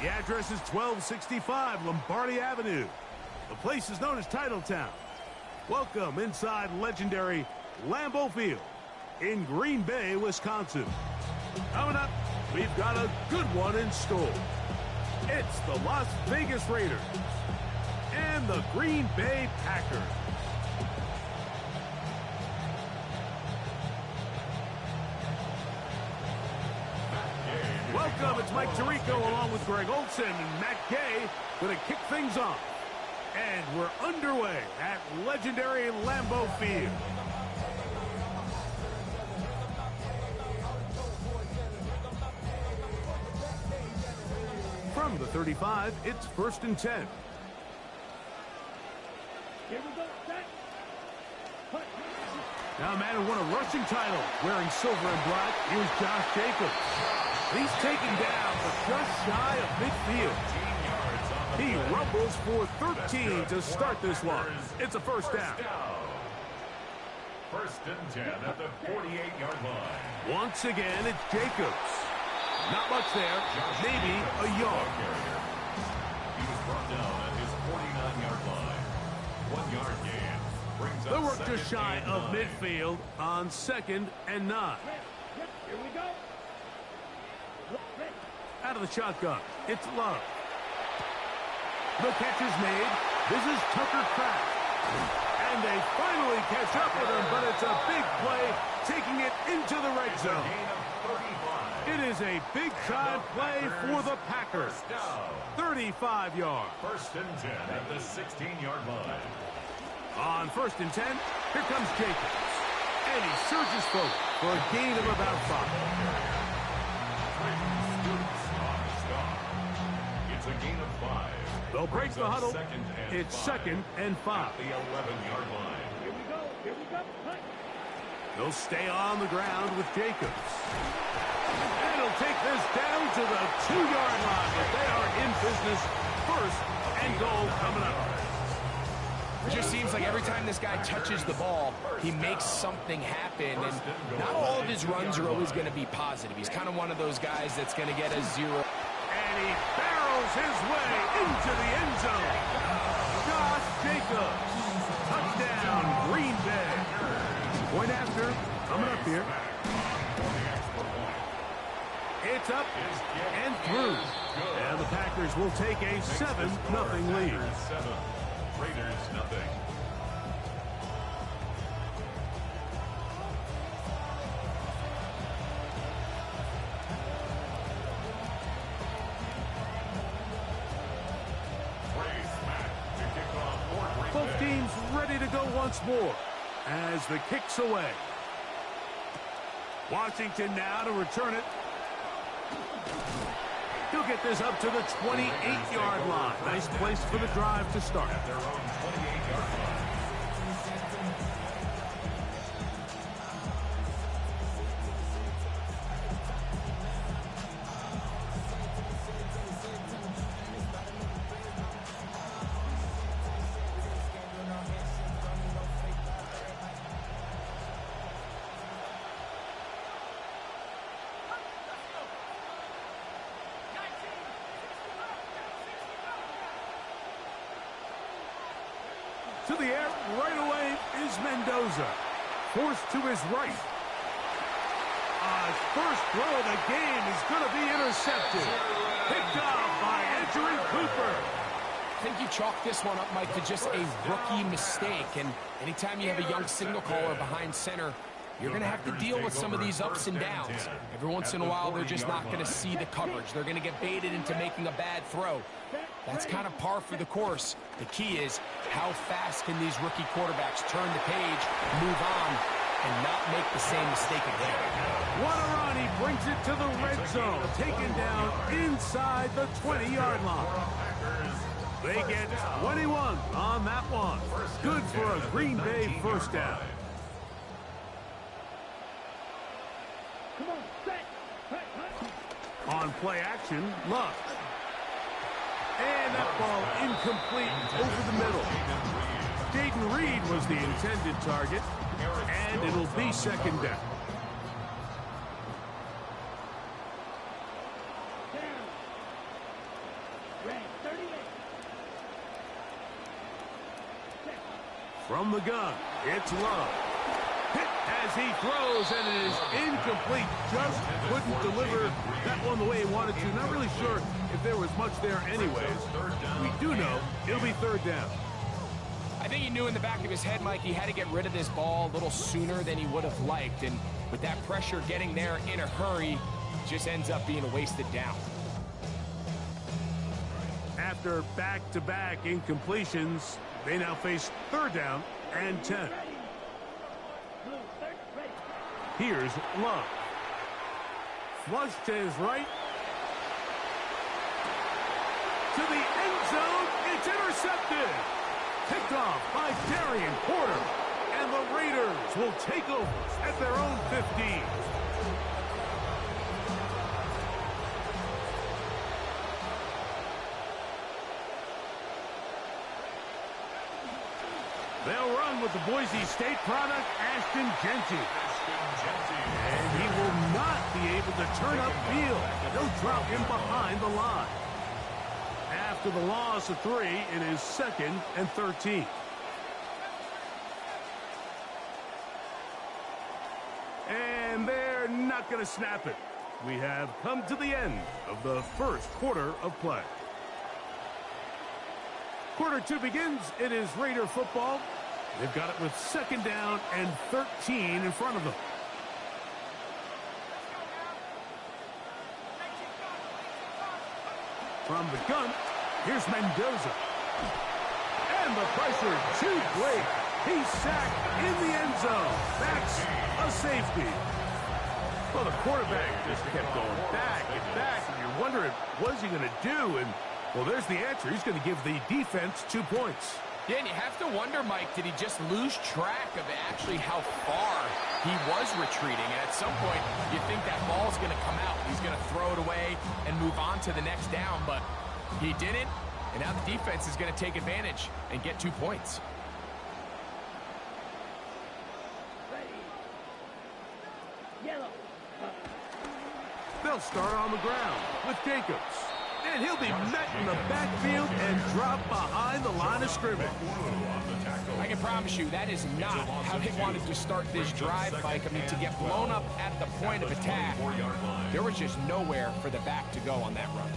The address is 1265 Lombardi Avenue. The place is known as Titletown. Welcome inside legendary Lambeau Field in Green Bay, Wisconsin. Coming up, we've got a good one in store. It's the Las Vegas Raiders and the Green Bay Packers. Welcome, it's Mike Tirico along with Greg Olson and Matt Gay going to kick things off. And we're underway at legendary Lambeau Field. From the 35, it's 1st and 10. Here we go. Now Madden won a rushing title wearing silver and black. Here's Josh Jacobs. He's taken down, but just shy of midfield. He rumbles for 13 to start this one. It's a first down. 1st and 10 at the 48-yard line. Once again, it's Jacobs. Not much there, maybe a yard. He was brought down at his 49-yard line. 1 yard gain. Brings They up work just shy second of and 9. midfield on 2nd and 9. Here we go. Out of the shotgun, it's Love. The catch is made. This is Tucker Kraft. And they finally catch up with him, but it's a big play, taking it into the red zone. Gain of 35. It is a big-time play for the Packers. 35 yards. 1st and 10 at the 16-yard line. On 1st and 10, here comes Jacobs. And he surges forward for a gain of about 5. It's a gain of 5. They'll break the huddle. It's 5. 2nd and 5. At the 11-yard line. Here we go. Here we go. They'll stay on the ground with Jacobs. And he'll take this down to the 2-yard line, but they are in business. 1st and goal coming up. It just seems like every time this guy touches the ball, he makes something happen, and not all of his runs are always going to be positive. He's kind of one of those guys that's going to get a 0. And he barrels his way into the end zone. Josh Jacobs. Touchdown, Green Bay. Point after, coming up here. It's up and through. And the Packers will take a 7-0 lead. 7. Raiders nothing. Both teams ready to go once more as the kick's away. Washington now to return it. He'll get this up to the 28-yard line. Nice place for the drive to start. At their own 28-yard line. To the air right away is Mendoza. Forced to his right. First throw of the game is going to be intercepted. Picked off by Andrew Cooper. I think you chalk this one up, Mike, to just a rookie mistake. And anytime you have a young signal caller behind center, you're going to have to deal with some of these ups and downs. Every once in a while, they're just not going to see the coverage. They're going to get baited into making a bad throw. That's kind of par for the course. The key is how fast can these rookie quarterbacks turn the page, move on, and not make the same mistake again. What a run. He brings it to the red zone. Taken down inside the 20-yard line. They get 21 on that one. Good for a Green Bay first down. Come on, set. On play action, Love. And that ball incomplete over the middle. Jaden Reed was the intended target, and it'll be 2nd down. From the gun, it's Love. Hit as he throws, and it is incomplete. Just couldn't deliver that one the way he wanted to. Not really sure if there was much there anyways. We do know it'll be third down. I think he knew in the back of his head, Mike, he had to get rid of this ball a little sooner than he would have liked. And with that pressure getting there in a hurry, just ends up being a wasted down. After back-to-back incompletions, they now face third down and 10. Here's Love. Flush to his right. To the end zone. It's intercepted. Picked off by Darian Porter. And the Raiders will take over at their own 15. They'll run with the Boise State product, Ashton Genty. And he will not be able to turn upfield. They'll drop him behind the line. After the loss of 3, it is 2nd and 13. And they're not going to snap it. We have come to the end of the first quarter of play. Quarter 2 begins. It is Raider football. They've got it with 2nd down and 13 in front of them. From the gun, here's Mendoza. And the pressure too great. He's sacked in the end zone. That's a safety. Well, the quarterback just kept going back and back, and you're wondering, what's he going to do? And, well, there's the answer. He's going to give the defense 2 points. Yeah, and you have to wonder, Mike, did he just lose track of actually how far he was retreating? And at some point, you think that ball's going to come out. He's going to throw it away and move on to the next down, but he didn't. And now the defense is going to take advantage and get 2 points. Yellow. They'll start on the ground with Jacobs. And he'll be met in the backfield and dropped behind the line of scrimmage. I can promise you that is not how they wanted to start this drive, Mike. I mean, to get blown up at the point of attack, there was just nowhere for the back to go on that run.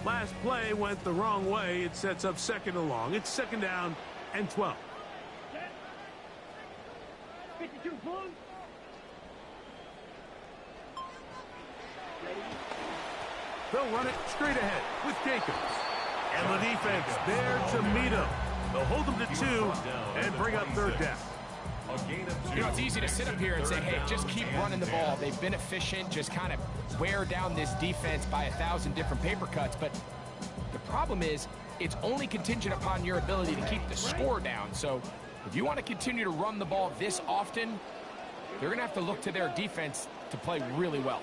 Last play went the wrong way. It sets up 2nd and long. It's 2nd down and 12. 52 Blues. They'll run it straight ahead with Jacobs. And the defense there to meet him. They'll hold him to 2 and bring up 3rd down. You know, it's easy to sit up here and say, hey, just keep running the ball. They've been efficient, just kind of wear down this defense by 1,000 different paper cuts. But the problem is, it's only contingent upon your ability to keep the score down. So if you want to continue to run the ball this often, they're going to have to look to their defense to play really well.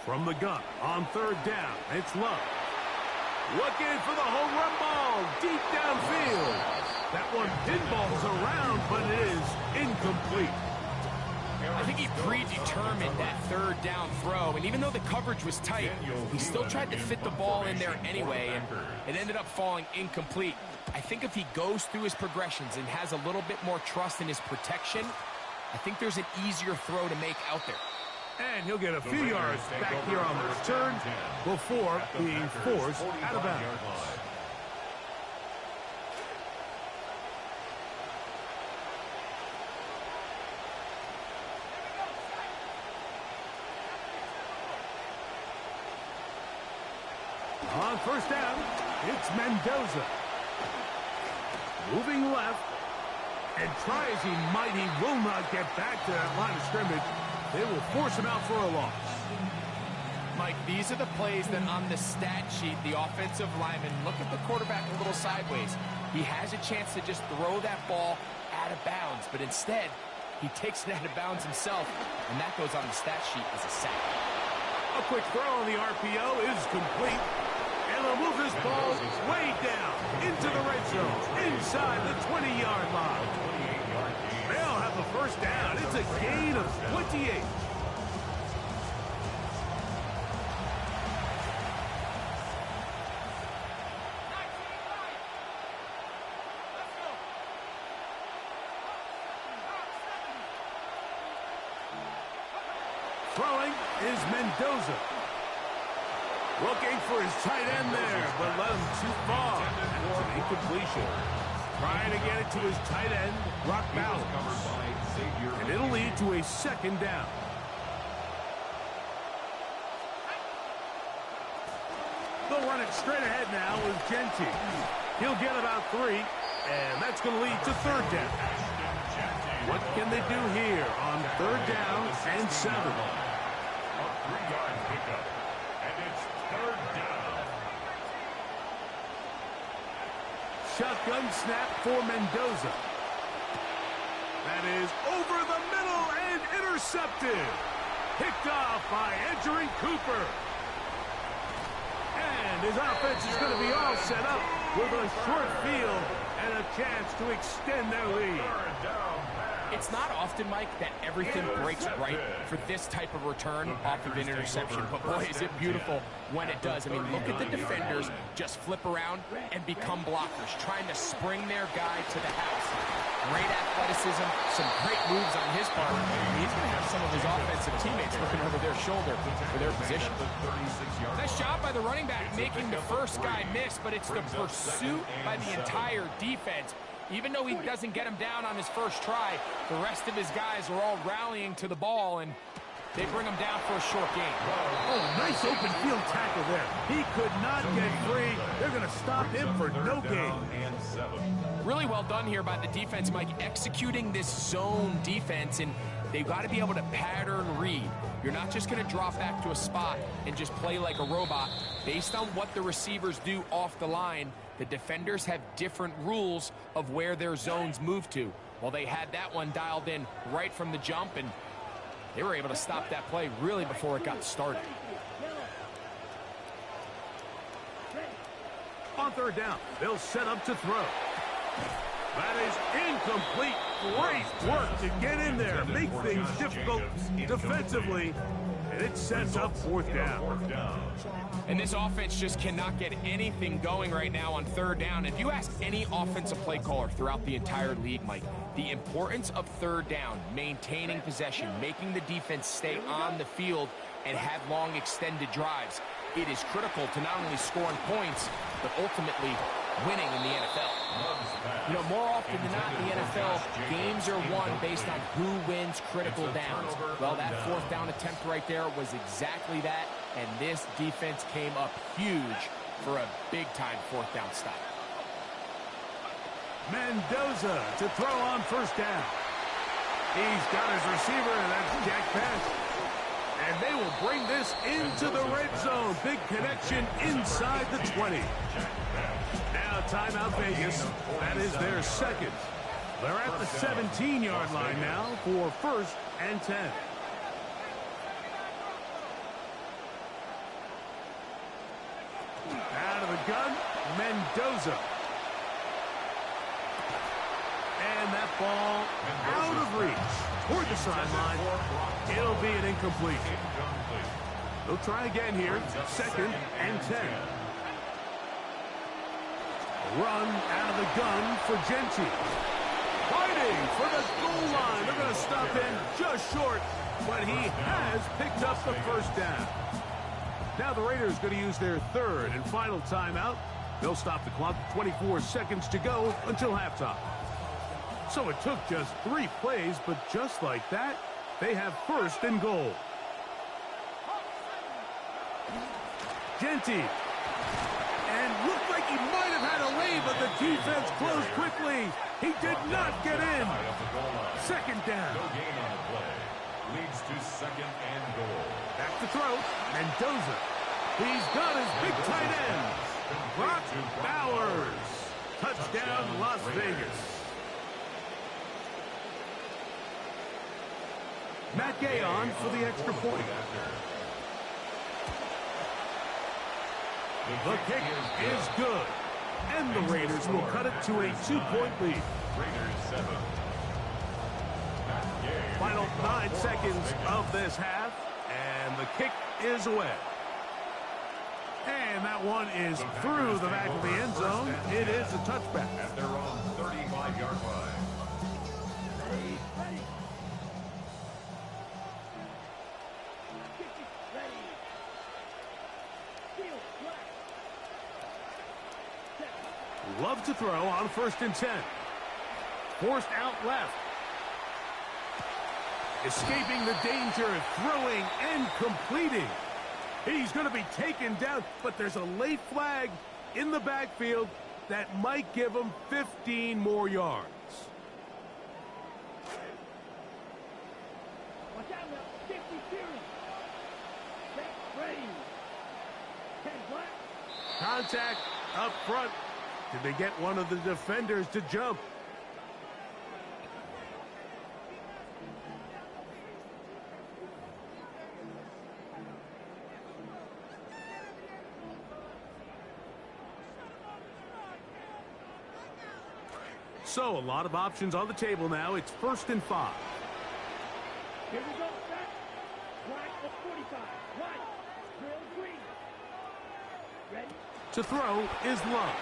From the gun on 3rd down, it's Love. Looking for the home run ball deep downfield. That one pinballs around, but it is incomplete. I think he predetermined that 3rd down throw, and even though the coverage was tight, he still tried to fit the ball in there anyway, and it ended up falling incomplete. I think if he goes through his progressions and has a little bit more trust in his protection, I think there's an easier throw to make out there. And he'll get a few yards back here on the return before being forced out of bounds. On 1st down, it's Mendoza. Moving left, and try as he might, he will not get back to that line of scrimmage. They will force him out for a loss. Mike, these are the plays that on the stat sheet, the offensive lineman, look at the quarterback a little sideways. He has a chance to just throw that ball out of bounds, but instead, he takes it out of bounds himself, and that goes on the stat sheet as a sack. A quick throw on the RPO is complete. And they'll move this ball way down into the red zone, inside the 20-yard line. They'll have the 1st down. It's a gain of 28. Throwing is Mendoza. Looking for his tight end there, but led him too far. For an incompletion. Trying to get it to his tight end, Brock Bowers. And it'll lead to a second down. They'll run it straight ahead now with Genty. He'll get about 3, and that's going to lead to third down. What can they do here on third down and 7? A 3-yard pickup, and it's third down. Shotgun snap for Mendoza. That is over the middle and intercepted. Picked off by Edgerrin Cooper. And his offense is going to be all set up with a short field and a chance to extend their lead. It's not often, Mike, that everything breaks right for this type of return off of an interception. But, boy, is it beautiful when it does. I mean, look at the defenders just flip around and become blockers, trying to spring their guy to the house. Great athleticism, some great moves on his part. He's going to have some of his offensive teammates looking over their shoulder for their position. Nice job by the running back making the first guy miss, but it's the pursuit by the entire defense. Even though he doesn't get him down on his first try, the rest of his guys are all rallying to the ball, and they bring him down for a short gain. Oh, nice open field tackle there. He could not get free. They're going to stop him for no gain. Really well done here by the defense, Mike, executing this zone defense, and they've got to be able to pattern read. You're not just going to drop back to a spot and just play like a robot. Based on what the receivers do off the line, the defenders have different rules of where their zones move to. Well, they had that one dialed in right from the jump, and they were able to stop that play really before it got started. On third down, they'll set up to throw. That is incomplete. Great work to get in there, make things difficult defensively, and it sets up fourth down. And this offense just cannot get anything going right now on third down. If you ask any offensive play caller throughout the entire league, Mike, the importance of third down, maintaining possession, making the defense stay on the field and have long extended drives, it is critical to not only scoring points, but ultimately winning in the NFL. You know, more often than not in the NFL, games are won based on who wins critical downs. Well, that fourth down attempt right there was exactly that, and this defense came up huge for a big-time fourth down stop. Mendoza to throw on first down. He's got his receiver, and that's Jack Pass. And they will bring this into the red zone. Big connection inside the 20. Now timeout Vegas. That is their second. They're at the 17-yard line now for first and 10. Out of the gun, Mendoza. And that ball out of reach toward the sideline. It'll be an incomplete. They'll try again here. Second and 10. Run out of the gun for Genty. Fighting for the goal line. They're going to stop him just short, but he has picked up the first down. Now the Raiders going to use their third and final timeout. They'll stop the clock. 24 seconds to go until halftime. So it took just 3 plays, but just like that, they have first and goal. Genty. And looked like he might have had a lead, but the defense closed quickly. He did not get in. Second down. No gain on the play. Leads to second and goal. Back to throw. Mendoza. He's got his big tight end. Brock Bowers. Touchdown, Las Vegas. Matt Gay on for the extra point. The kick is good. And the Raiders will cut it to a 2-point lead. Raiders 7. Final 9 seconds of this half. And the kick is away. And that one is through the back of the end zone. It is a touchback. At their own 35-yard line. Love to throw on 1st and 10. Forced out left. Escaping the danger, throwing and completing. He's going to be taken down, but there's a late flag in the backfield that might give him 15 more yards. Watch out now. 50 series. Set, ready. 10 black. Contact up front. Did they get one of the defenders to jump? So, a lot of options on the table now. It's 1st and 5. Here we go, set. Black at 45. White. Drill green. Ready? To throw is Love.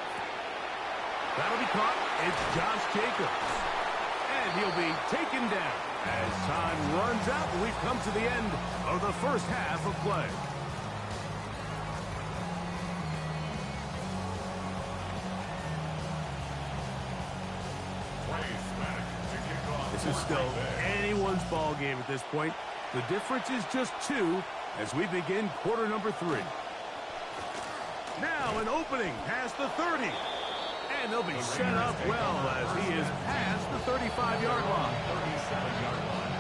That'll be caught. It's Josh Jacobs. And he'll be taken down. As time runs out, we've come to the end of the first half of play. This is still anyone's ball game at this point. The difference is just 2 as we begin quarter number 3. Now an opening past the 30. And they'll be set up well as he is past the 35-yard line. 37-yard line.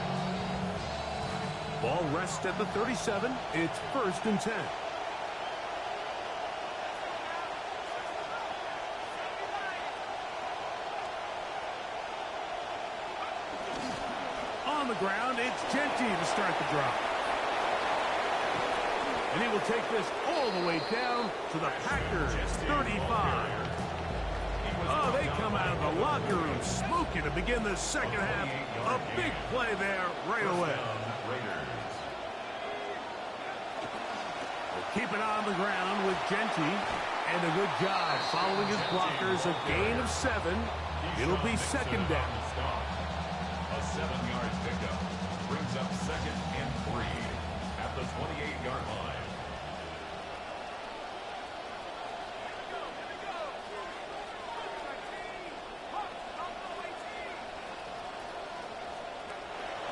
Ball rests at the 37. It's 1st and 10. On the ground, it's Genty to start the drive. And he will take this all the way down to the Packers' 35. Oh, they come out of the locker room smoking to begin the second half. A big play there right away. We'll keep it on the ground with Genty. And a good job following his blockers. A gain of 7. It'll be 2nd down. A 7-yard pickup brings up 2nd and 3 at the 28-yard line.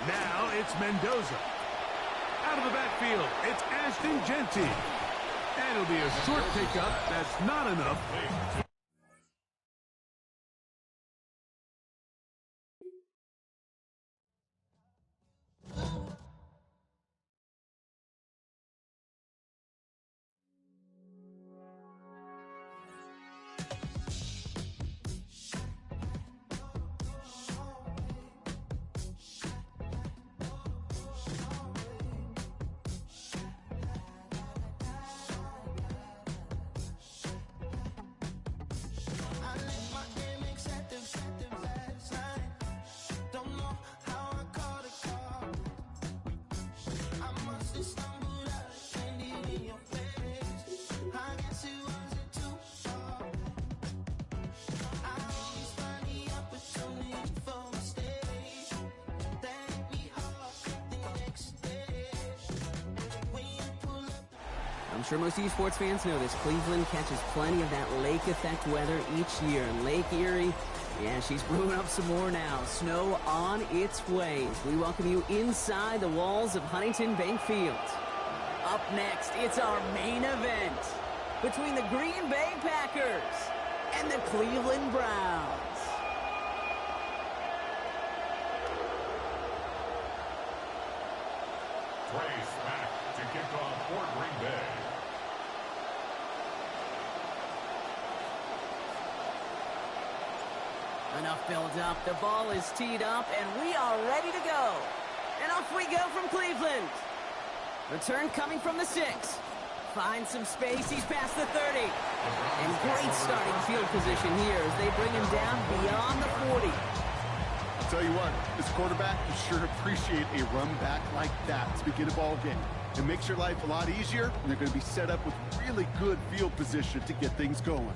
Now it's Mendoza. Out of the backfield, it's Ashton Genty. And it'll be a short pickup. That's not enough. I'm sure most of you sports fans know this. Cleveland catches plenty of that lake effect weather each year. And Lake Erie, yeah, she's brewing up some more now. Snow on its way. We welcome you inside the walls of Huntington Bank Field. Up next, it's our main event between the Green Bay Packers and the Cleveland Browns. Trace back to kick off for Green Bay. Enough build up. The ball is teed up, and we are ready to go. And off we go from Cleveland. Return coming from the 6. Finds some space. He's past the 30. And great starting field position here as they bring him down beyond the 40. I'll tell you what, this quarterback, you sure appreciate a run back like that to begin a ball game. It makes your life a lot easier, and they're going to be set up with really good field position to get things going.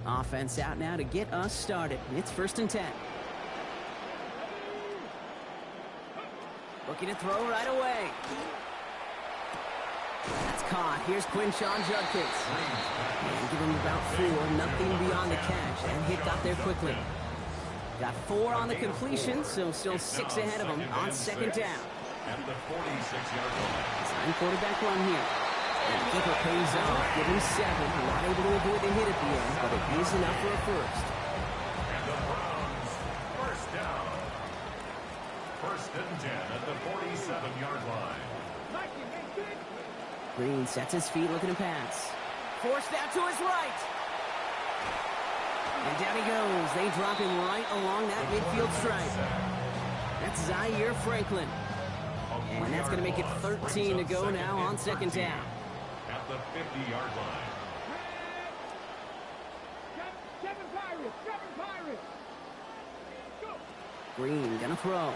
Offense out now to get us started. It's 1st and 10. Looking to throw right away. That's caught. Here's Quinshawn Judkins. And give him about 4, nothing beyond the catch. And hit got there quickly. Got 4 on the completion, so still 6 ahead of him on second down. At the 46-yard line. Sign quarterback run here. And the keeper pays off. Give him 7. Not able to avoid the hit at the end, but it is enough for a first. And the Browns, first down. First and 10 at the 47-yard line. Green sets his feet, looking to pass. Forced out to his right. And down he goes. They drop him right along that midfield stripe. That's Zaire Franklin. And that's going to make it 13 to go now on second down. At the 50-yard line. Seven Pirates. Go. Green gonna throw.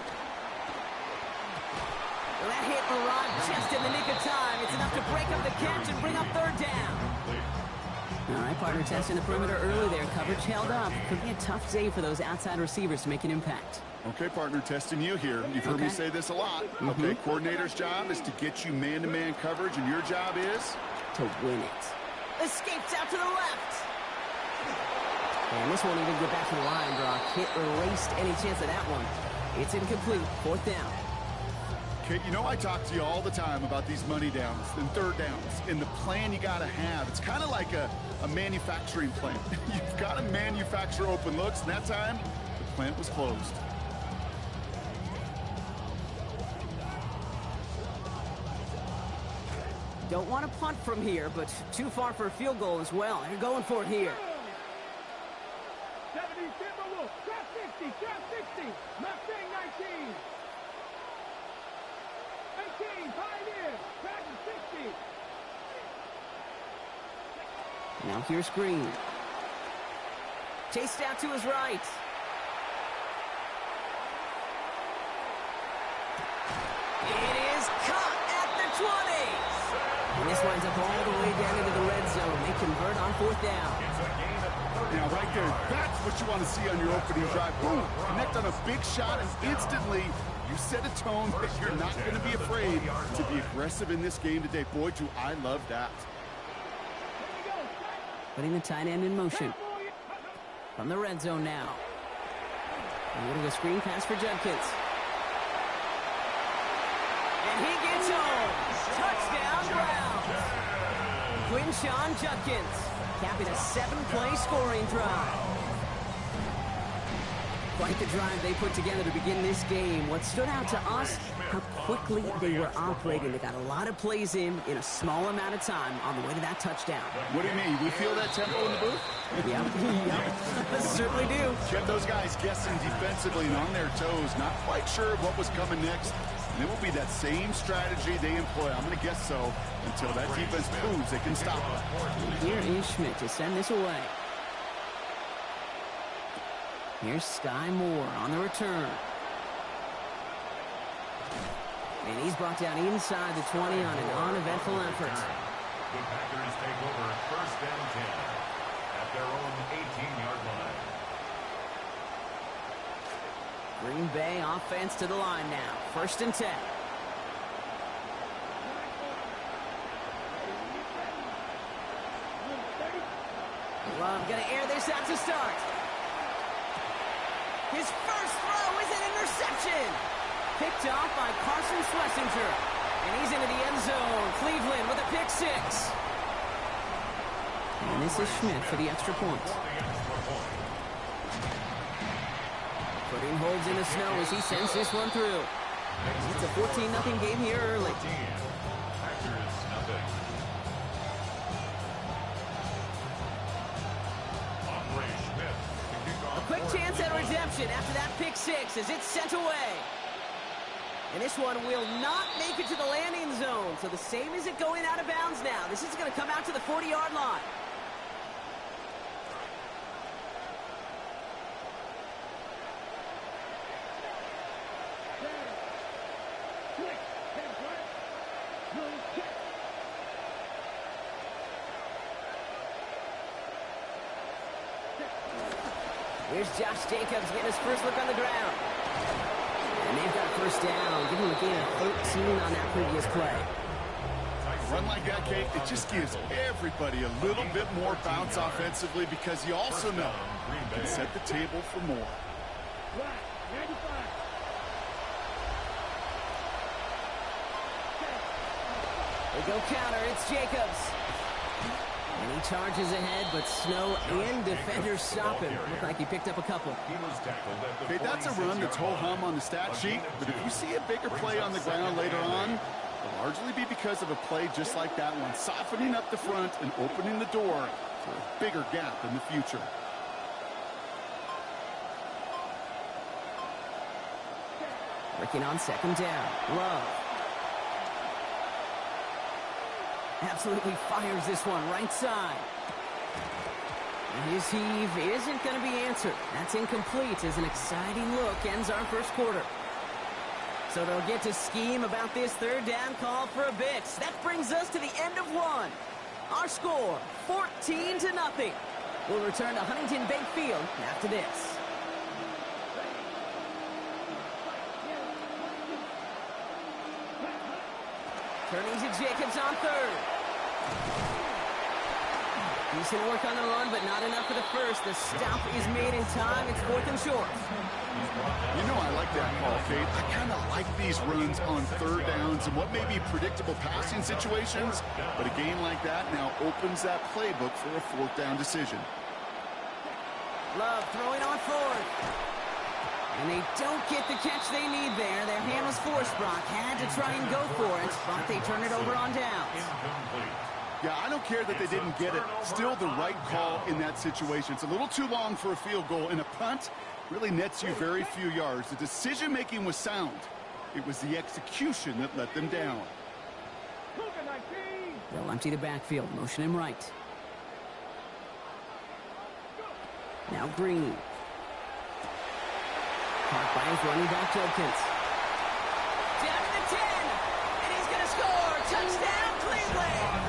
Well, that hit arrived just in the nick of time. It's enough to break up the catch and bring up third down. All right, partner testing the perimeter early there. Coverage held up. Could be a tough day for those outside receivers to make an impact. Okay, partner, testing you here. You've heard me say this a lot. Okay, coordinator's job is to get you man-to-man coverage, and your job is? To win it. Escapes out to the left. And this won't even get back to the line, Brock. Hit erased any chance of that one. It's incomplete. Fourth down. Okay, you know I talk to you all the time about these money downs and third downs and the plan you got to have. It's kind of like a manufacturing plant. You've got to manufacture open looks, and that time, the plant was closed. Don't want to punt from here, but too far for a field goal as well. You're going for it here. 70 Timberwolves. Drop 60. Drop 60. Mustang 19. 18. Pioneer. Dragon 60. Now here's Green. Chased out to his right. It is caught at the 20. And this winds up all the way down into the red zone. They convert on fourth down. Now, right there, that's what you want to see on your opening drive. Boom, connect on a big shot, and instantly you set a tone that you're not going to be afraid to be aggressive in this game today. Boy, do I love that. Putting the tight end in motion. From the red zone now. And getting a screen pass for Judkins. And he gets home. Touchdown, Browns. Quinshawn Judkins capping a 7-play scoring drive. Quite the drive they put together to begin this game. What stood out to us, how quickly they were operating. They got a lot of plays in a small amount of time on the way to that touchdown. What do you mean? We feel that tempo in the booth? Yep. Certainly do. Kept those guys guessing defensively and on their toes, not quite sure what was coming next. And it will be that same strategy they employ, I'm going to guess so, until that defense proves they can stop it. Here is Schmidt to send this away. Here's Sky Moore on the return. And he's brought down inside the 20 on an uneventful effort. The Packers take over first and 10 at their own 18-yard line. Green Bay offense to the line now. First and 10. Love gonna air this out to start. His first throw is an interception. Picked off by Carson Schlesinger. And he's into the end zone. Cleveland with a pick six. And this is Schmidt for the extra point. Putting holds in the snow as he sends this one through. It's a 14-0 game here early. Packers nothing. A quick chance at redemption after that pick six as it's sent away. And this one will not make it to the landing zone. So the same as it going out of bounds now. This is going to come out to the 40-yard line. Here's Josh Jacobs getting his first look on the ground. And And they've got first down. Give them a gain of 13 on that previous play. A run like that, Kate, it just gives everybody a little bit more bounce offensively because you also know you can set the table for more. Right, 95. They go counter. It's Jacobs. And he charges ahead, but Snow and defenders stop him. Looked like he picked up a couple. Okay, that's a run that's ho-hum on the stat sheet, but if you see a bigger play on the ground later on, it'll largely be because of a play just like that one, softening up the front and opening the door for a bigger gap in the future. Working on second down. Love. Absolutely fires this one right side. And his heave isn't going to be answered. That's incomplete as an exciting look ends our first quarter. So they'll get to scheme about this third down call for a bit. That brings us to the end of one. Our score, 14-0. We'll return to Huntington Bank Field after this. Turning to Jacobs on third. Decent work on the run, but not enough for the first. The stop is made in time. It's 4th and short. You know I like that call, Kate. I kind of like these runs on third downs and what may be predictable passing situations, but a game like that now opens that playbook for a 4th down decision. Love throwing on fourth. And they don't get the catch they need there. Their hand was forced, Brock. Had to try and go for it, but they turn it over on downs. Yeah, I don't care that they didn't get it. Still the right call in that situation. It's a little too long for a field goal, and a punt really nets you very few yards. The decision-making was sound. It was the execution that let them down. They'll empty the backfield, motion him right. Now Green. Caught by his running back, Judkins. Down to the 10, and he's going to score. Touchdown, Cleveland.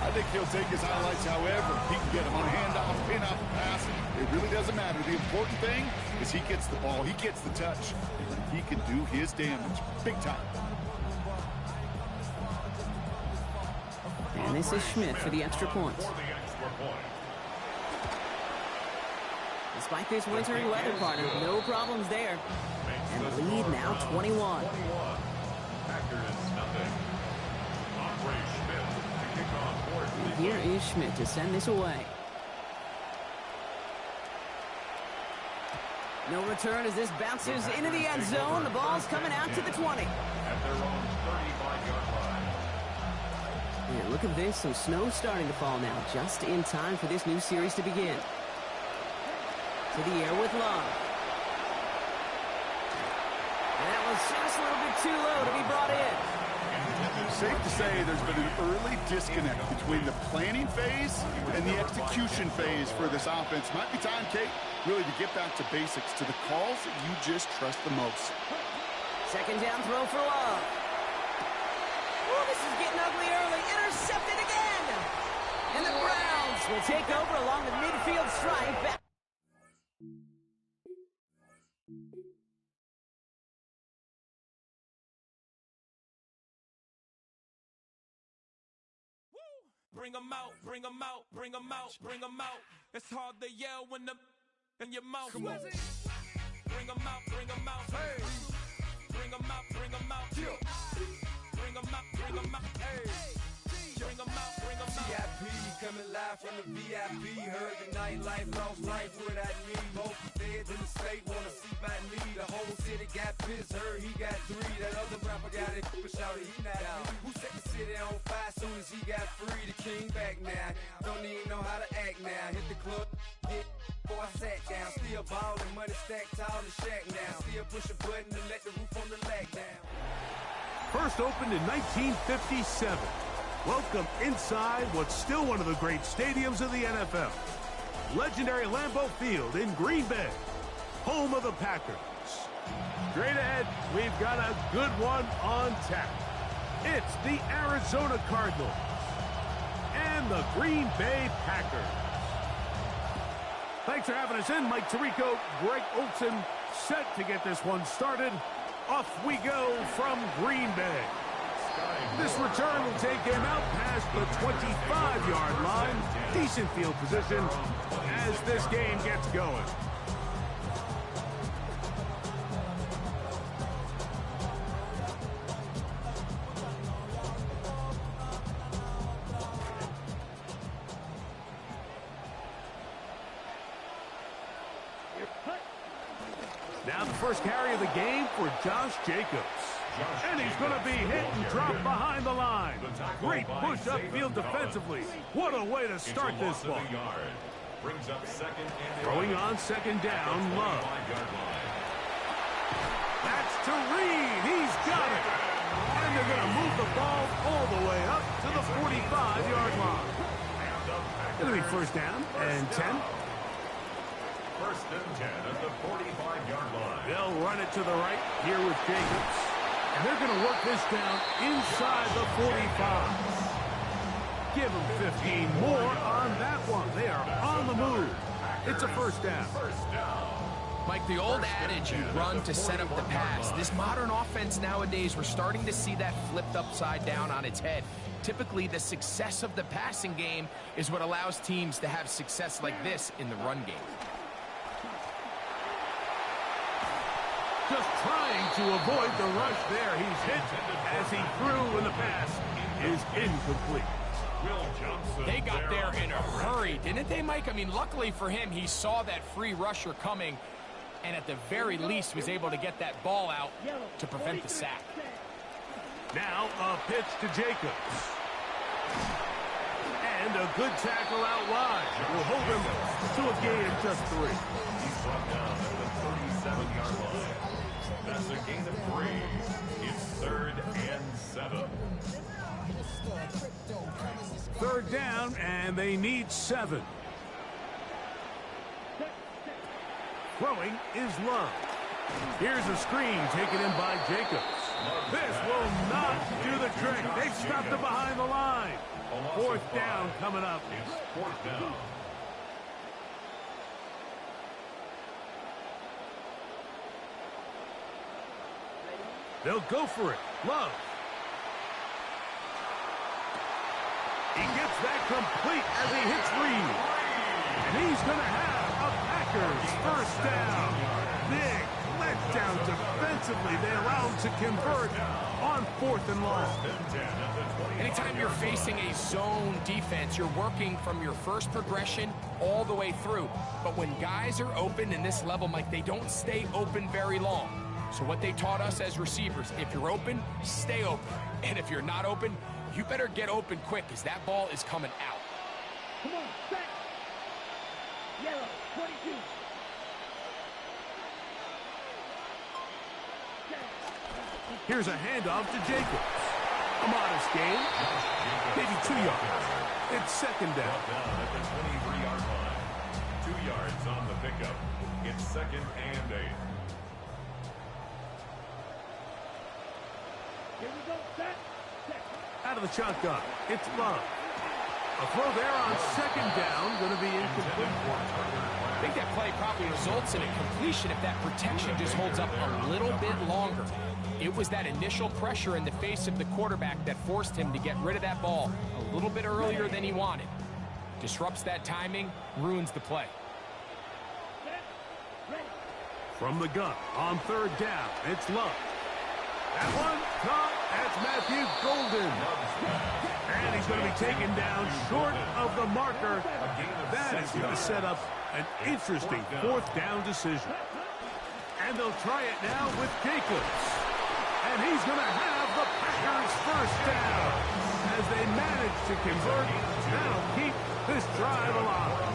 I think he'll take his highlights however he can get them on a handoff, pin-up, pass. It really doesn't matter. The important thing is he gets the ball, he gets the touch, and he can do his damage big time. And this is Schmidt for the extra point. Despite this wintry weather, partner, no problems there. And the lead now 21. And here is Schmidt to send this away. No return as this bounces into the end zone. The ball's coming out to the 20. At their own 35-yard line. And look at this, some snow starting to fall now, just in time for this new series to begin. To the air with Love. And that was just a little bit too low to be brought in. Safe to say there's been an early disconnect between the planning phase and the execution phase for this offense. Might be time, Kate, really to get back to basics, to the calls that you just trust the most. Second down throw for Love. Ooh, this is getting ugly early. Intercepted again. And the Browns will take over along the midfield stripe. Bring 'em out, bring 'em out, bring 'em out, bring 'em out. It's hard to yell when the in your mouth. Bring 'em out, bring 'em out. Hey. Bring 'em out, bring 'em out. Bring 'em out, bring 'em out. Hey. Bring 'em out, bring 'em out. VIP coming live from the VIP. Heard the nightlife, lost life without me. Both feds in the state wanna see by me. The whole city got pissed, heard he got 3. That other rapper got it, but shouted he not me. Who set the city on fire soon as he got free? The king back now, don't even know how to act now. Hit the club, hit before I sat down. Still ballin', money stacked tall in shack now. Still push a button and let the roof on the lag down. First opened in 1957. Welcome inside what's still one of the great stadiums of the NFL. Legendary Lambeau Field in Green Bay, home of the Packers. Straight ahead, we've got a good one on tap. It's the Arizona Cardinals and the Green Bay Packers. Thanks for having us in, Mike Tirico. Greg Olson set to get this one started. Off we go from Green Bay. This return will take him out past the 25-yard line. Decent field position as this game gets going. Now the first carry of the game for Josh Jacobs. And he's going to be hit and dropped behind the line. Great push upfield defensively. What a way to start this one. Throwing on second down, Love. That's to Reed. He's got it. And they're going to move the ball all the way up to the 45-yard line. It'll be first down and 10. First and 10 at the 45-yard line. They'll run it to the right here with Jacobs. And they're going to work this down inside the 45. Give them 15 more on that one. They are on the move. It's a first down. Mike, the old adage, you run to set up the pass. This modern offense nowadays, we're starting to see that flipped upside down on its head. Typically, the success of the passing game is what allows teams to have success like this in the run game. Just trying to avoid the rush there. He's hit as he threw, and the pass is incomplete. They got there in a hurry, didn't they, Mike? I mean, luckily for him, he saw that free rusher coming, and at the very least was able to get that ball out to prevent the sack. Now a pitch to Jacobs. And a good tackle out wide. Will hold him to a gain of just 3. He's brought down at the 37-yard line. That's a gain of 3. It's 3rd and 7. Third down, and they need 7. Throwing is Love. Here's a screen taken in by Jacobs. This will not do the trick. They've stopped it behind the line. Fourth down coming up. It's 4th down. They'll go for it. Love. He gets that complete as he hits Reed. And he's going to have a Packers first down. Big letdown defensively. They allow him to convert on 4th and long. Anytime you're facing a zone defense, you're working from your first progression all the way through. But when guys are open in this level, Mike, they don't stay open very long. So what they taught us as receivers, if you're open, stay open. And if you're not open, you better get open quick because that ball is coming out. Come on, back. Yellow, 22. Here's a handoff to Jacobs. A modest gain. Maybe 2 yards. It's second down. Down at the 23-yard line. 2 yards on the pickup. It's 2nd and 8. Here we go, set. Out of the shotgun, it's Love. A throw there on second down, going to be incomplete. I think that play probably results in a completion if that protection just holds up a little bit longer. It was that initial pressure in the face of the quarterback that forced him to get rid of that ball a little bit earlier than he wanted. Disrupts that timing, ruins the play. From the gun, on third down, it's Love. That one caught. That's Matthew Golden. And he's going to be taken down short of the marker. That is going to set up an interesting 4th down decision. And they'll try it now with Jacobs. And he's going to have the Packers first down. As they manage to convert, that'll keep this drive alive.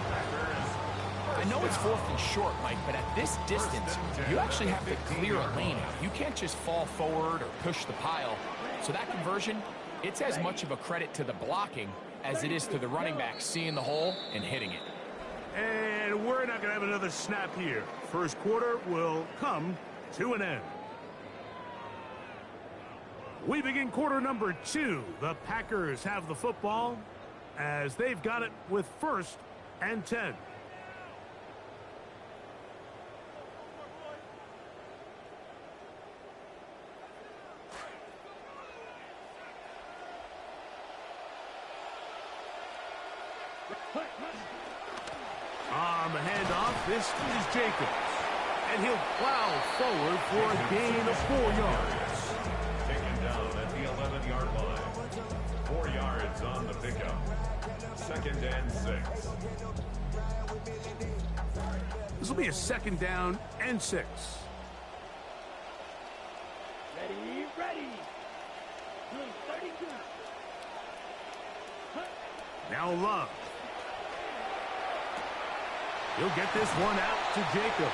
I know it's 4th and short, Mike, but at this distance, you actually have to clear a lane out. You can't just fall forward or push the pile. So that conversion, it's as much of a credit to the blocking as it is to the running back seeing the hole and hitting it. And we're not going to have another snap here. First quarter will come to an end. We begin quarter number 2. The Packers have the football as they've got it with 1st and 10. On the handoff, this is Jacobs. And he'll plow forward for a gain of 4 yards. Taken down at the 11-yard line. 4 yards on the pickup. 2nd and 6. This will be a 2nd down and 6. Ready, ready. 32. Now Love. He'll get this one out to Jacobs.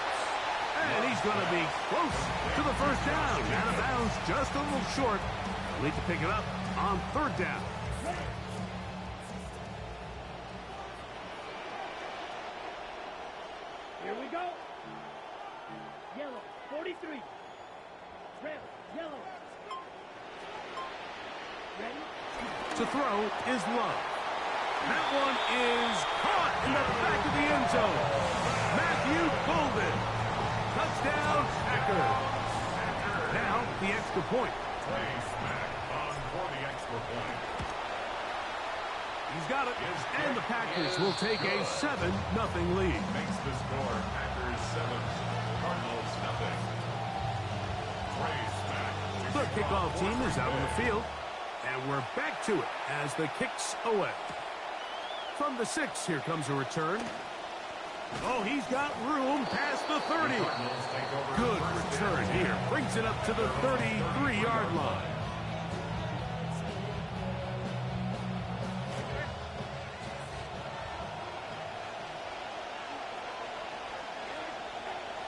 And he's going to be close to the 1st down. Out of bounds, just a little short. Need to pick it up on 3rd down. Here we go. Yellow, 43. Red, yellow. Ready? To throw is Love. That one is caught in the back of the end zone. Matthew Golden. Touchdown, Packers. Now, the extra point. Trey Smack on for the extra point. He's got it. And the Packers will take a 7-0 lead. Makes the score Packers 7, Cardinals nothing. Trey Smack. The kickoff team is out on the field. And we're back to it as the kick's away. From the 6, here comes a return. Oh, he's got room past the 30. Good return here. Brings it up to the 33-yard line.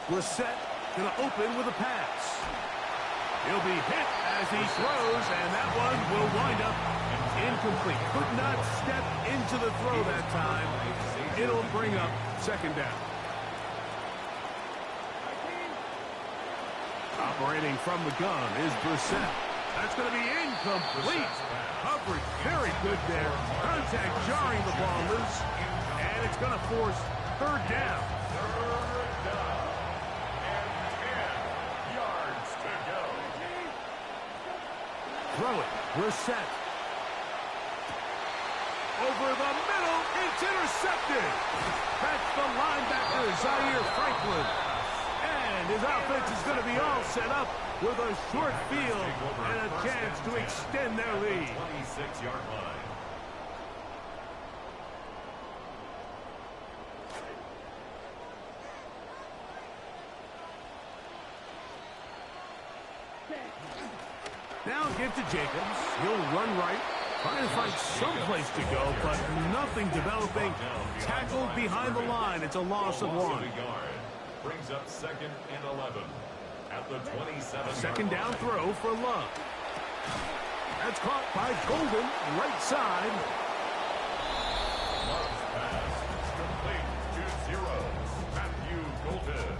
Brissett going to open with a pass. He'll be hit as he throws, and that one will wind up incomplete. Could not step into the throw that time. It'll bring up 2nd down. Operating from the gun is Brissett. That's going to be incomplete. Coverage very good there. Contact jarring the ball loose, and it's going to force 3rd down. Throw it. Brissett. Over the middle. It's intercepted. That's the linebacker, Zaire Franklin. And his offense is going to be all set up with a short field and a chance to extend their lead. 26-yard line. Now give to Jacobs. He'll run right. Trying to find some place to go, but nothing developing. Tackled behind the line. It's a loss of 1. Brings up 2nd and 11 at the 27. 2nd down throw for Love. That's caught by Golden, right side. Love's pass is complete. 2-0. Matthew Golden.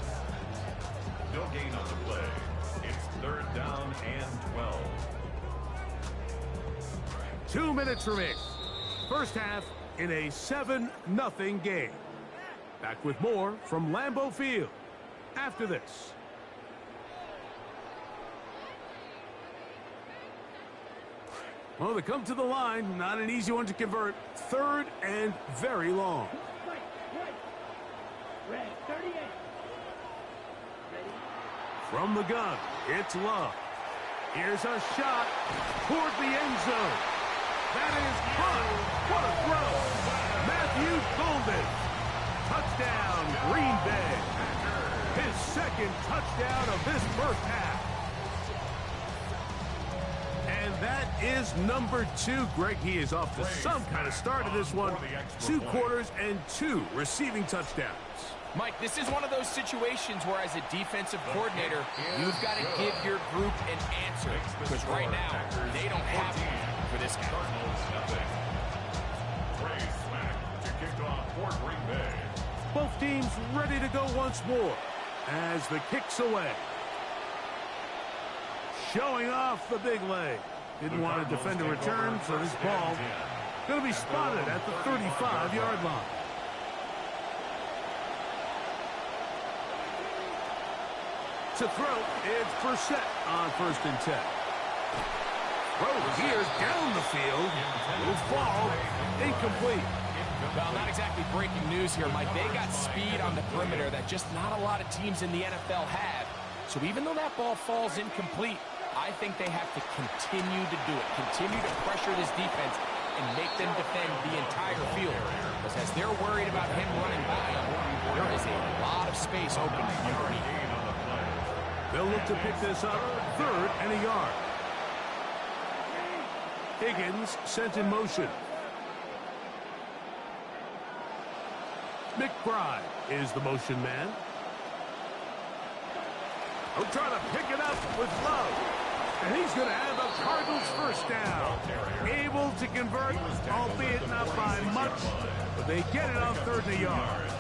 No gain on the play. It's 3rd down and 12. 2 minutes remaining. First half in a 7-0 game. Back with more from Lambeau Field after this. Well, they come to the line. Not an easy one to convert. 3rd and very long. Right, right. Red, 38. Ready? From the gun, it's Love. Here's a shot toward the end zone. That is caught. What a throw. Matthew Golden. Touchdown, Green Bay. His 2nd touchdown of this first half. And that is number 2. Greg, he is off to some kind of start in this one. 2 quarters and 2 receiving touchdowns. Mike, this is one of those situations where as a defensive coordinator, you've got to give your group an answer. Because right now, they don't have one for this guy. Trey Smack to kick off for Green Bay. Both teams ready to go once more as the kick's away. Showing off the big leg. Didn't want to defend a return, so this ball going to be spotted at the 35-yard line. To throw, it's Brissett on 1st and 10. Throw here down the field. Will fall incomplete. Well, not exactly breaking news here, Mike. They got speed on the perimeter that just not a lot of teams in the NFL have. So even though that ball falls incomplete, I think they have to continue to do it, continue to pressure this defense and make them defend the entire field. Because as they're worried about him running by them, there is a lot of space open underneath. They'll look to pick this up, 3rd and a yard. Higgins sent in motion. McBride is the motion man. He'll try to pick it up with Love. And he's going to have the Cardinals first down. Able to convert, albeit not by much, but they get it on 3rd and a yard.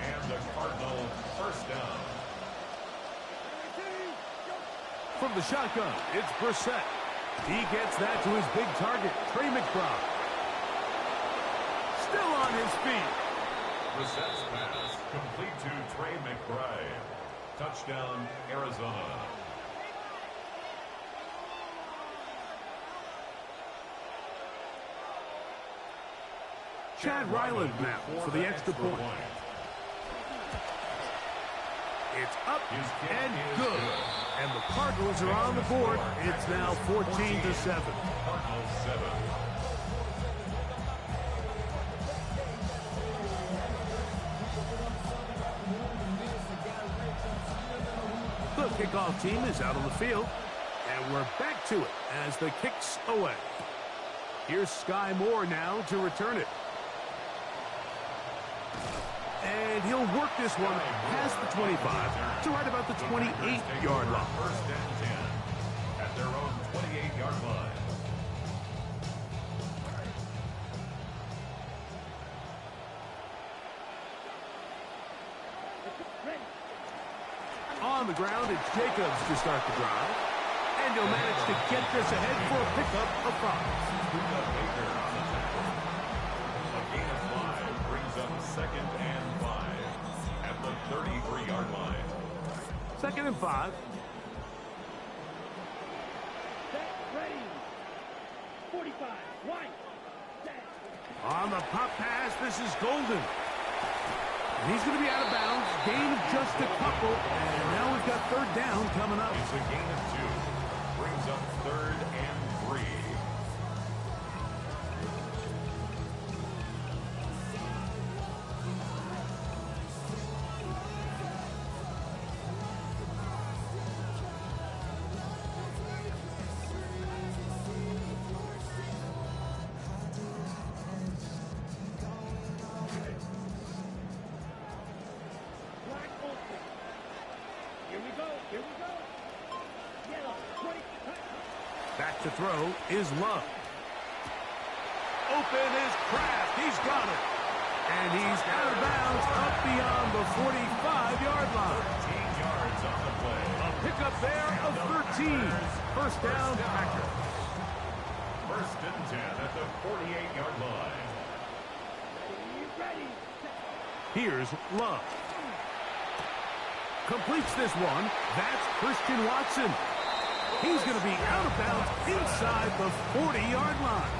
And the Cardinals first down. From the shotgun, it's Brissett. He gets that to his big target, Trey McBride. Still on his feet. Brissett's pass complete to Trey McBride. Touchdown, Arizona. Chad Ryland now for the extra point. It's up and good. And the Cardinals are on the board. It's now 14-7. Cardinals 7. The kickoff team is out on the field. And we're back to it as the kick's away. Here's Sky Moore now to return it. And he'll work this one past the 25 to right about the 28-yard line. First and 10 at their own 28-yard line. On the ground, it's Jacobs to start the drive. And he'll manage to get this ahead for a pickup of 5. Baker on the tackle. A gain of 5 brings up 2nd and 5 at the 33-yard line. 2nd and 5. Set, ready. 45, White. Set. On the pop pass, this is Golden. And he's going to be out of bounds. Gain of just a couple. And now we've got 3rd down coming up. It's a gain of 2. Brings up 3rd and 3. Black open. Here we go, here we go. Yellow, 20. Back to throw is Love. Open is Kraft. He's got it. And he's out of bounds up beyond the 45-yard line. 13 yards on the play. A pickup there of 13. First down, Packers. First and 10 at the 48-yard line. Ready. Here's Love. Completes this one. That's Christian Watson. He's going to be out of bounds inside the 40-yard line.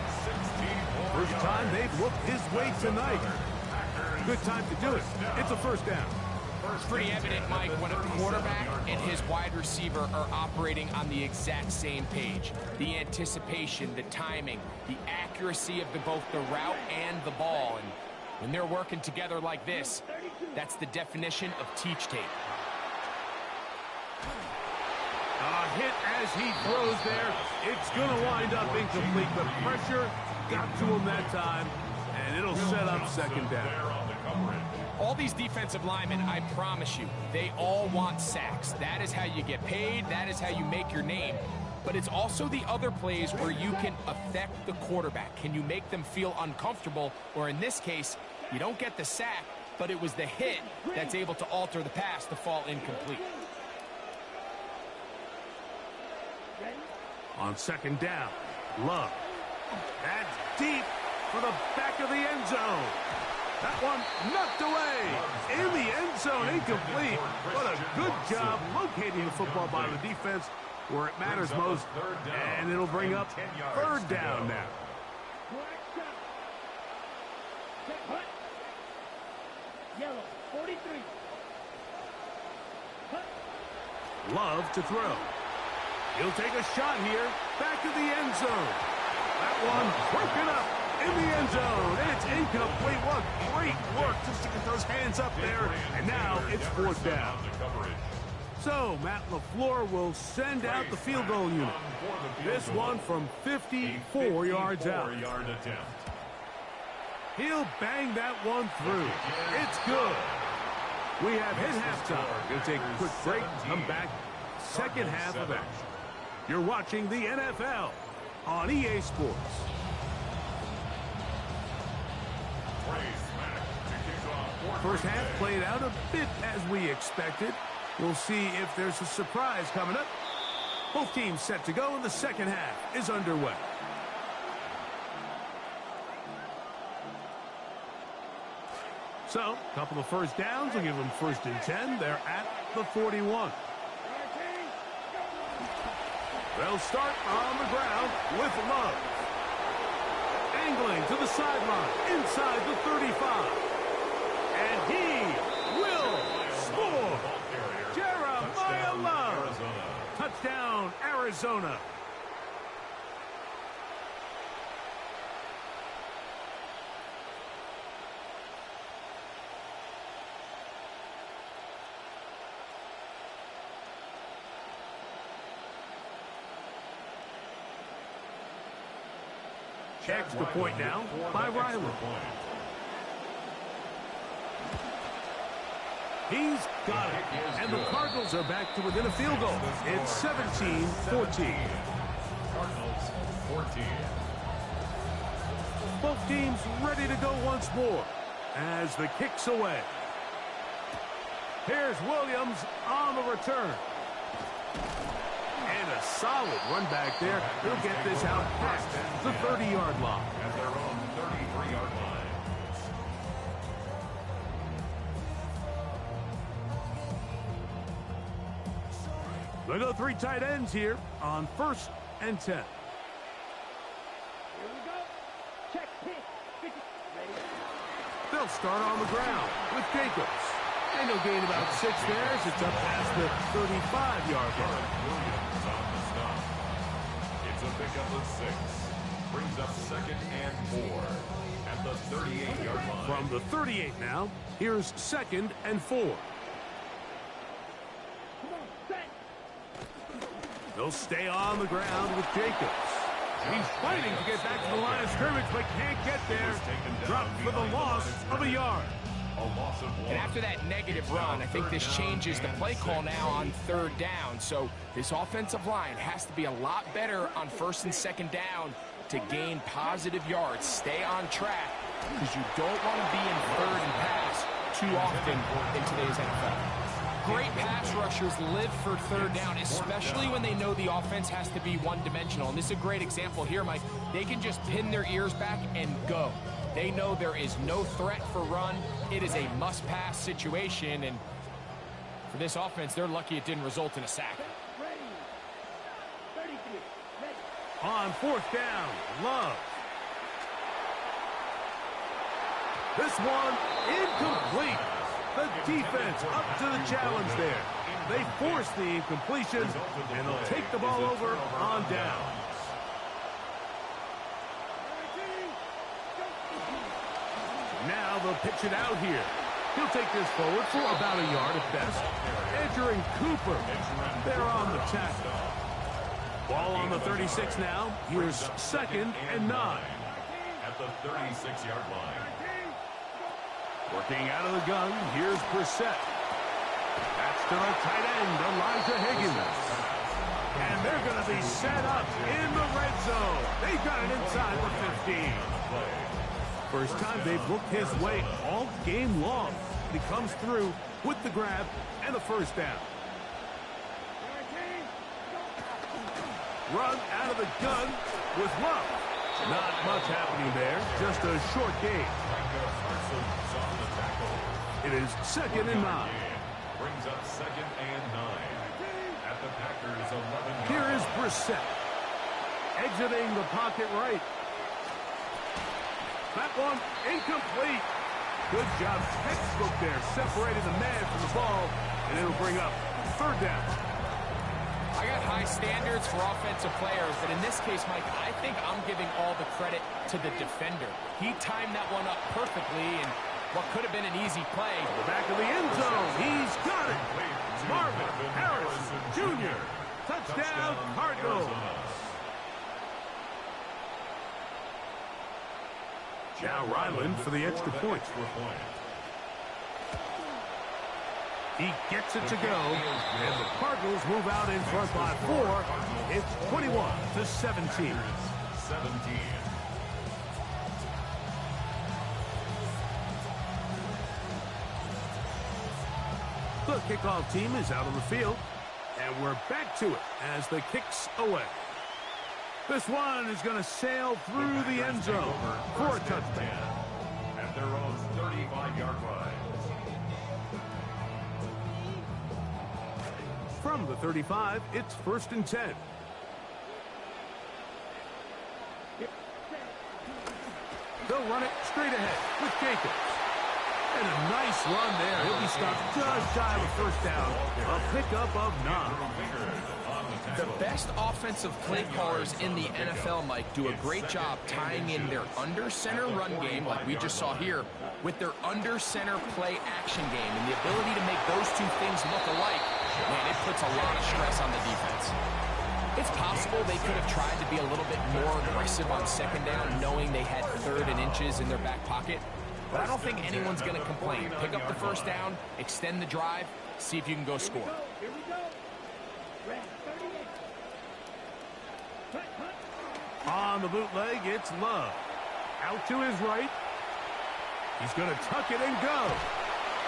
First time they've looked his way tonight. Good time to do it. It's a first down. It's pretty evident, Mike, when a quarterback and his wide receiver are operating on the exact same page. The anticipation, the timing, the accuracy of both the route and the ball. And when they're working together like this, that's the definition of teach tape. A hit as he throws there. It's going to wind up incomplete. The pressure got to him that time, and it'll set up 2nd down. All these defensive linemen, I promise you, they all want sacks. That is how you get paid. That is how you make your name. But it's also the other plays where you can affect the quarterback. Can you make them feel uncomfortable? Or in this case, you don't get the sack, but it was the hit that's able to alter the pass to fall incomplete. On 2nd down, Love. That's deep for the back of the end zone. That one knocked away in the end zone, incomplete. What a good job locating the football by the defense where it matters most. And it'll bring up 3rd down now. Hut. Yellow, 43. Hut. Love to throw. He'll take a shot here. Back to the end zone. That one broken up in the end zone. And it's incomplete. What great work just to get those hands up there. And now it's fourth down. So Matt LaFleur will send out the field goal unit. This one from 54 yards out. He'll bang that one through. It's good. We have hit halftime. We'll take a quick break and come back. Second half of action. You're watching the NFL on EA Sports. First half played out a bit as we expected. We'll see if there's a surprise coming up. Both teams set to go, and the second half is underway. So, a couple of first downs will give them 1st and 10. They're at the 41. They'll start on the ground with Love. Angling to the sideline, inside the 35. And he will score. Jeremiah Love. Touchdown, Arizona. Extra point now by Riley. He's got it. And the Cardinals are back to within a field goal. It's 17-14. Cardinals 14. Both teams ready to go once more as the kick's away. Here's Williams on the return. And a solid run back there. He'll get this out past the 30-yard line. At their own 33-yard line. They go 3 tight ends here on 1st and 10. Here we go. Check, hit, 50. Ready. They'll start on the ground with Jacobs. And he'll gain about 6 there as it's up past the 35-yard line. Williams on the stop. It's a pickup of 6. Brings up 2nd and 4 at the 38-yard line. From the 38 now, here's 2nd and 4. Come on, set. They'll stay on the ground with Jacobs. He's fighting to get back to the line of scrimmage, but can't get there. Dropped for the loss of a yard. And after that negative run, I think this changes the play call now on 3rd down. So this offensive line has to be a lot better on 1st and 2nd down to gain positive yards. Stay on track because you don't want to be in 3rd and pass too often in today's NFL. Great pass rushers live for 3rd down, especially when they know the offense has to be one-dimensional. And this is a great example here, Mike. They can just pin their ears back and go. They know there is no threat for run. It is a must-pass situation, and for this offense, they're lucky it didn't result in a sack. Ready. 33. Ready. On 4th down, Love. This one incomplete. The defense up to the challenge there. They force the incompletion, and they'll take the ball over on down. Now they'll pitch it out here. He'll take this forward for about a yard at best. Entering Cooper. They're on the tackle. Ball on the 36 now. Here's 2nd and 9. At the 36-yard line. Working out of the gun, here's Brissett. That's to the tight end, Elijah Higgins. And they're going to be set up in the red zone. They got it inside the 15. First time they've looked his way all game long. He comes through with the grab and the 1st down. Run out of the gun with Love. Not much happening there, just a short gain. It is 2nd and 9. Brings up 2nd and 9. At the Packers 11. Here is Brissett. Exiting the pocket right. That one incomplete. Good job, textbook there, separating the man from the ball, and it'll bring up third down. I got high standards for offensive players, but in this case, Mike, I think I'm giving all the credit to the defender. He timed that one up perfectly, and what could have been an easy play. The back of the end zone. He's got it. Marvin Harrison Jr. Touchdown, Cardinals. Now Ryland for the extra point. He gets it to go, and the Cardinals move out in front by 4. It's 21-17. The kickoff team is out on the field, and we're back to it as the kick's away. This one is going to sail through the end zone for a touchdown. At their own 35-yard line. From the 35, it's 1st and 10. They'll run it straight ahead with Jacobs. And a nice run there. He'll be stopped just shy of a first down. A pickup of 9. The best offensive play callers in the NFL, Mike, do a great job tying in their under-center run game, like we just saw here, with their under-center play action game. And the ability to make those two things look alike, man, it puts a lot of stress on the defense. It's possible they could have tried to be a little bit more aggressive on second down, knowing they had 3rd and inches in their back pocket. But I don't think anyone's going to complain. Pick up the first down, extend the drive, see if you can go score. Here we go. Red 38. On the bootleg, it's Love. Out to his right. He's going to tuck it and go.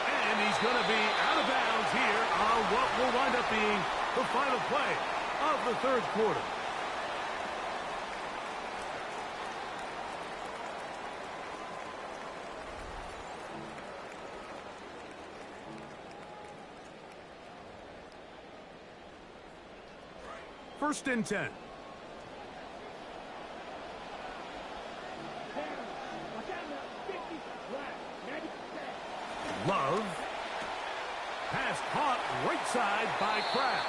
And he's going to be out of bounds here on what will wind up being the final play of the 3rd quarter. First and 10. Love. Pass caught right side by Kraft.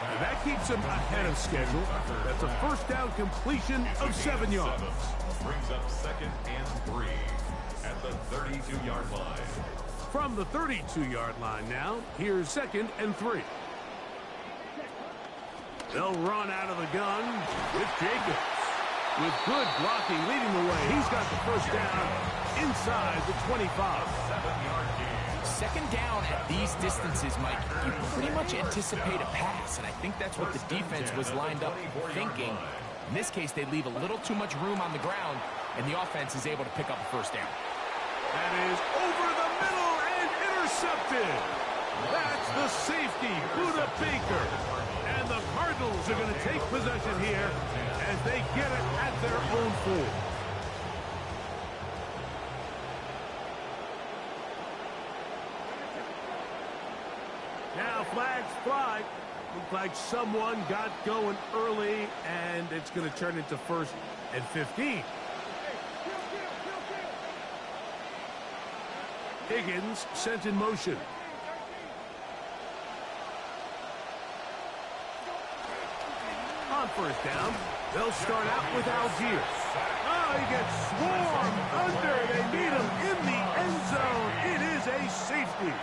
And that keeps him ahead of schedule. That's a first down completion of 7 yards. Brings up 2nd and 3 at the 32-yard line. From the 32-yard line now, here's 2nd and 3. They'll run out of the gun with Jacobs. With good blocking leading the way, he's got the first down inside the 25. 7-yard gain. Second down at these distances, Mike, you pretty much anticipate a pass, and I think that's what the defense was lined up thinking. In this case, they leave a little too much room on the ground, and the offense is able to pick up a first down. That is over the middle and intercepted. That's the safety, Buda Baker. And the Cardinals are going to take possession here as they get it at their own 4. Now flags fly. Looks like someone got going early, and it's going to turn into 1st and 15. Higgins sent in motion. On first down, they'll start out with Algier. Oh, he gets swarmed under. They meet him in the end zone. It is a safety.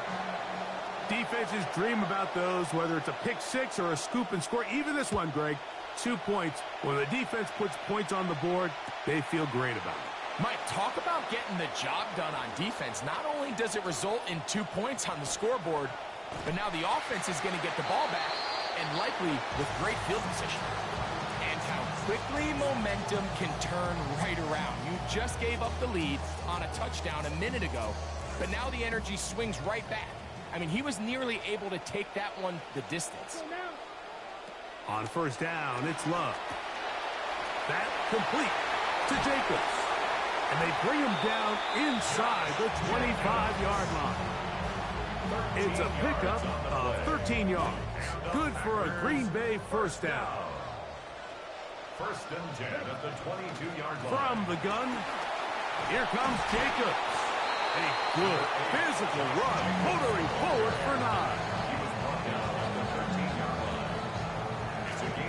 Defenses dream about those, whether it's a pick 6 or a scoop and score. Even this one, Greg, 2 points. When the defense puts points on the board, they feel great about it. Mike, talk about getting the job done on defense. Not only does it result in 2 points on the scoreboard, but now the offense is going to get the ball back, and likely with great field position. And how quickly momentum can turn right around. You just gave up the lead on a touchdown a minute ago, but now the energy swings right back. I mean, he was nearly able to take that one the distance. On first down, it's Love. That complete to Jacobs. And they bring him down inside the 25-yard line. It's a pickup of 13 yards. Good for a Green Bay first down. 1st and 10 at the 22-yard line. From the gun, Here comes Jacobs. A good physical run, motoring forward for 9.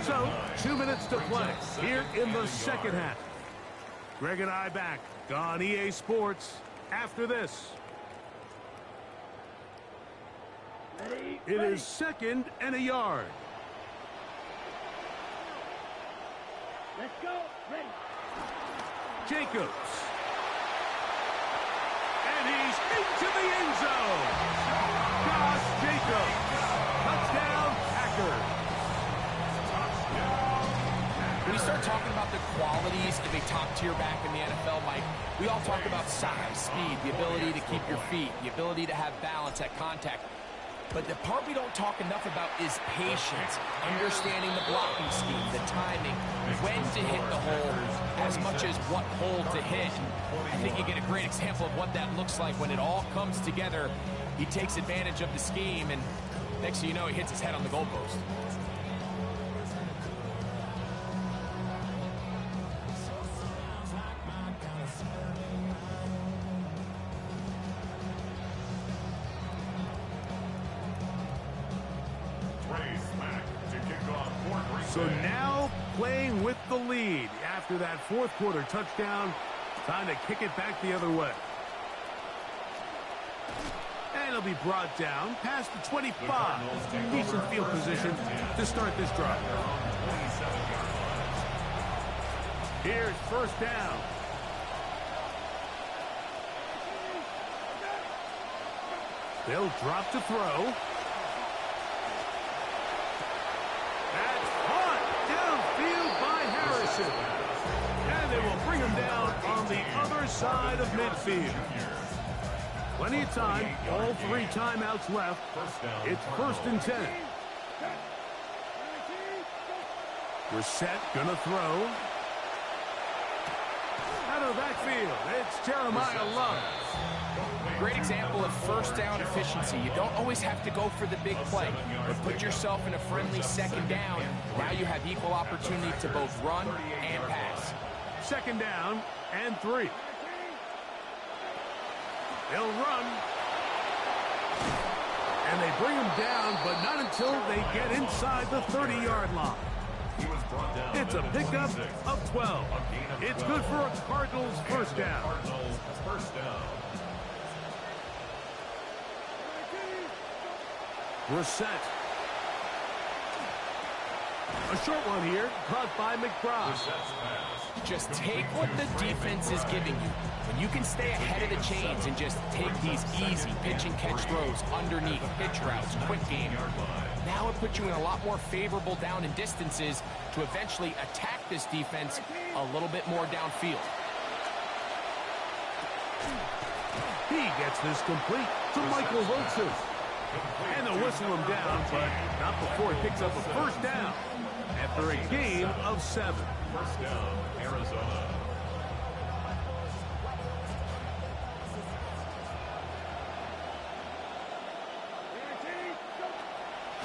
So, 2 minutes to play here in the second half. Greg and I back on EA Sports after this. It is 2nd and a yard. Let's go. Ready. Jacobs. And he's into the end zone. Josh Jacobs. Touchdown, Packers. When you start talking about the qualities of a top-tier back in the NFL, Mike, we all talk about size, speed, the ability to keep your feet, the ability to have balance at contact. But the part we don't talk enough about is patience, understanding the blocking scheme, the timing, when to hit the hole, as much as what hole to hit. And I think you get a great example of what that looks like when it all comes together. He takes advantage of the scheme, and next thing you know, he hits his head on the goalpost. So now playing with the lead after that fourth quarter touchdown. Time to kick it back the other way. And it'll be brought down past the 25. Decent field position to start this drive. Here's first down. They'll drop to throw. And they will bring him down on the other side of midfield. Plenty of time. All 3 timeouts left. It's 1st and 10. Brissett gonna throw. Out of the backfield, it's Jeremiah Love. Great example of first down efficiency. You don't always have to go for the big play, but put yourself in a friendly second down. Now you have equal opportunity to both run and pass. 2nd down and 3. They'll run. And they bring him down, but not until they get inside the 30-yard line. It's a pickup of 12. It's good for a Cardinals first down. Brissett. A short one here, caught by McBride. Just take what the defense is giving you. When you can stay ahead of the chains and just take these easy pitch and catch throws underneath, pitch routes, quick game, now it puts you in a lot more favorable down and distances to eventually attack this defense a little bit more downfield. He gets this complete to Michael Wilson. And they'll whistle him down, but not before he picks up a first down after a gain of 7. First down, Arizona.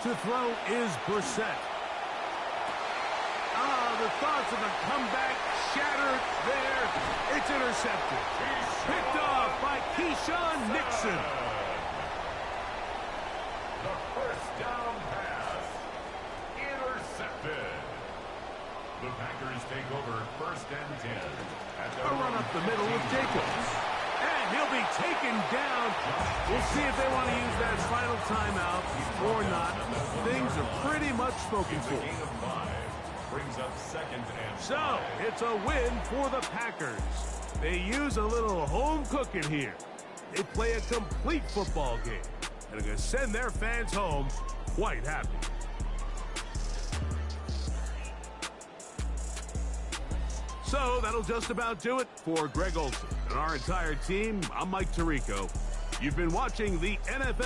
To throw is Brissett. The thoughts of a comeback shattered there. It's intercepted. Picked off by Keyshawn Nixon. The first down pass intercepted. The Packers take over 1st and 10. A run up the middle with Jacobs. And he'll be taken down. We'll see if they want to use that final timeout or not. Things are pretty much spoken for. Brings up 2nd and 5. So, it's a win for the Packers. They use a little home cooking here. They play a complete football game and are going to send their fans home quite happy. So, that'll just about do it for Greg Olsen and our entire team. I'm Mike Tirico. You've been watching the NFL.